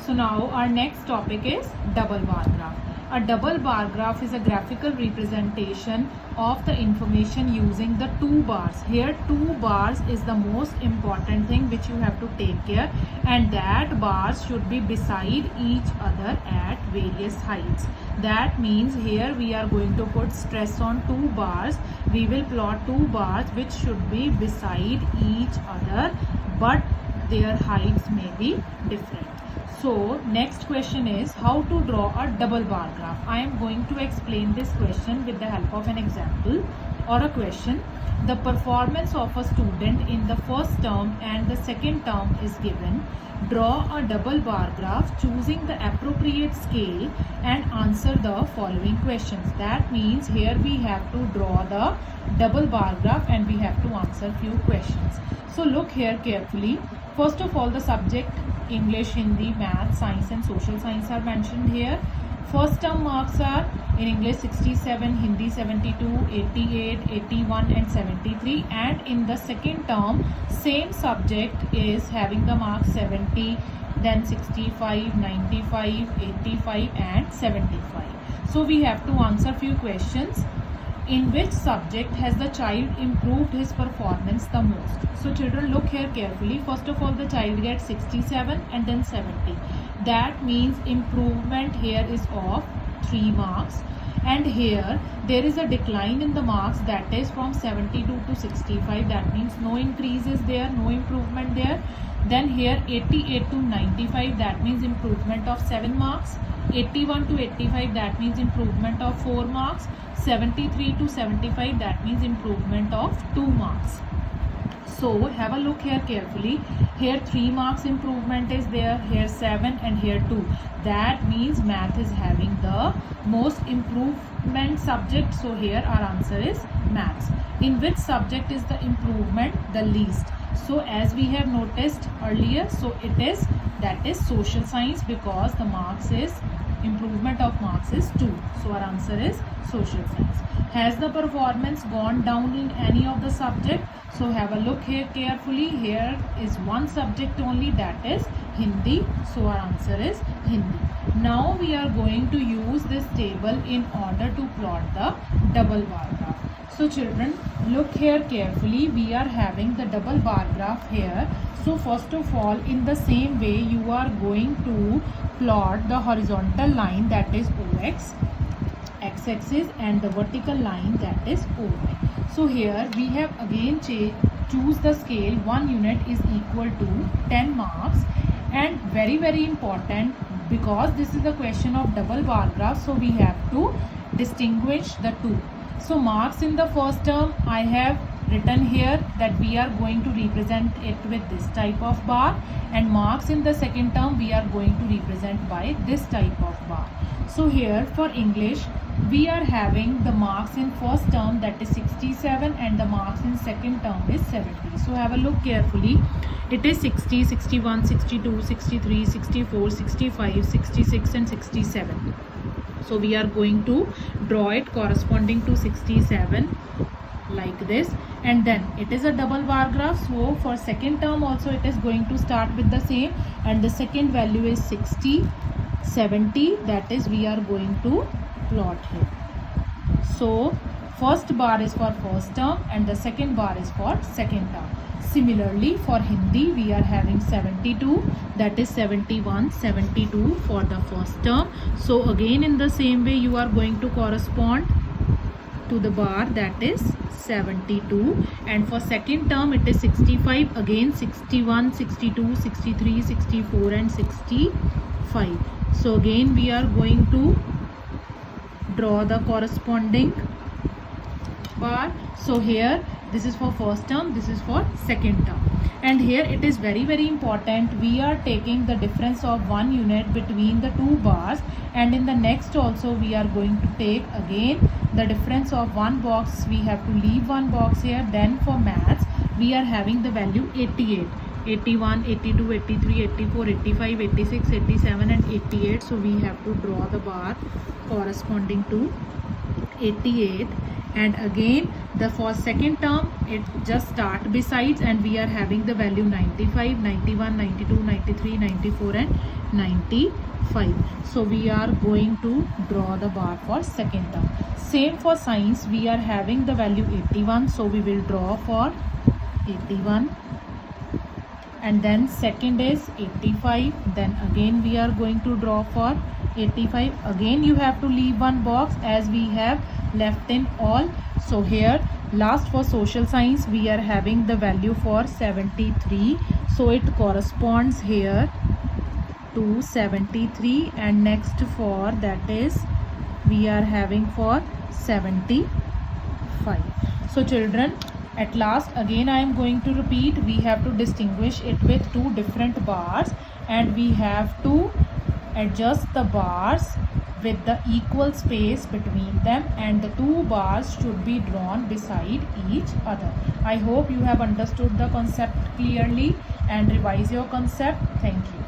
So now our next topic is double bar graph. A double bar graph is a graphical representation of the information using the two bars. Here two bars is the most important thing which you have to take care, and that bars should be beside each other at various heights. That means here we are going to put stress on two bars. We will plot two bars which should be beside each other, but their heights may be different. So next question is how to draw a double bar graph. I am going to explain this question with the help of an example or a question. The performance of a student in the first term and the second term is given. Draw a double bar graph choosing the appropriate scale and answer the following questions. That means here we have to draw the double bar graph and we have to answer few questions. So look here carefully. First of all, the subject English, Hindi, Math, Science and Social Science are mentioned here. First term marks are in English 67, Hindi 72, 88, 81 and 73, and in the second term same subject is having the marks 70, then 65, 95, 85 and 75. So we have to answer few questions. In which subject has the child improved his performance the most? So children, look here carefully. First of all, the child gets 67 and then 70. That means improvement here is of 3 marks. And here there is a decline in the marks, that is from 72 to 65. That means no increase is there, no improvement there. Then here 88 to 95, that means improvement of 7 marks. 81 to 85, that means improvement of 4 marks. 73 to 75, that means improvement of 2 marks. So have a look here carefully. Here 3 marks improvement is there, here 7 and here 2. That means math is having the most improvement subject. So here our answer is maths. In which subject is the improvement the least? So as we have noticed earlier, so it is, that is social science, because the marks is, improvement of marks is 2. So our answer is social science. Has the performance gone down in any of the subject? So have a look here carefully. Here is one subject only, that is Hindi. So our answer is Hindi. Now we are going to use this table in order to plot the double bar graph. So children, look here carefully. We are having the double bar graph here. So first of all, in the same way, you are going to plot the horizontal line, that is OX, x-axis, and the vertical line, that is OY. So here we have again choose the scale. 1 unit is equal to 10 marks, and very important, because this is the question of double bar graph, so we have to distinguish the two. So marks in the first term I have written here that we are going to represent it with this type of bar, and marks in the second term we are going to represent by this type of bar. So here for English we are having the marks in first term, that is 67, and the marks in second term is 70. So have a look carefully. It is 60, 61, 62, 63, 64, 65, 66 and 67. So we are going to draw it corresponding to 67 like this, and then it is a double bar graph. So for second term also it is going to start with the same, and the second value is 60, 70, that is we are going to plot here. So first bar is for first term and the second bar is for second term. Similarly for Hindi we are having 72, that is 71, 72 for the first term. So again in the same way you are going to correspond to the bar, that is 72, and for second term it is 65, again 61, 62, 63, 64 and 65. So again we are going to draw the corresponding bar. So here this is for first term, this is for second term, and here it is very important, we are taking the difference of 1 unit between the two bars, and in the next also we are going to take again the difference of 1 box. We have to leave 1 box here. Then for maths we are having the value 88, 81, 82, 83, 84, 85, 86, 87 and 88. So we have to draw the bar corresponding to 88, and again the for second term it just start besides, and we are having the value 95, 91, 92, 93, 94 and 95. So we are going to draw the bar for second term. Same for science, we are having the value 81, so we will draw for 81, and then second is 85, then again we are going to draw for 85. Again you have to leave one box as we have left in all. So here last for social science we are having the value for 73, so it corresponds here to 73, and next for that is we are having for 75. So children, at last again I am going to repeat, we have to distinguish it with two different bars, and we have to adjust the bars with the equal space between them, and the two bars should be drawn beside each other. I hope you have understood the concept clearly and revise your concept. Thank you.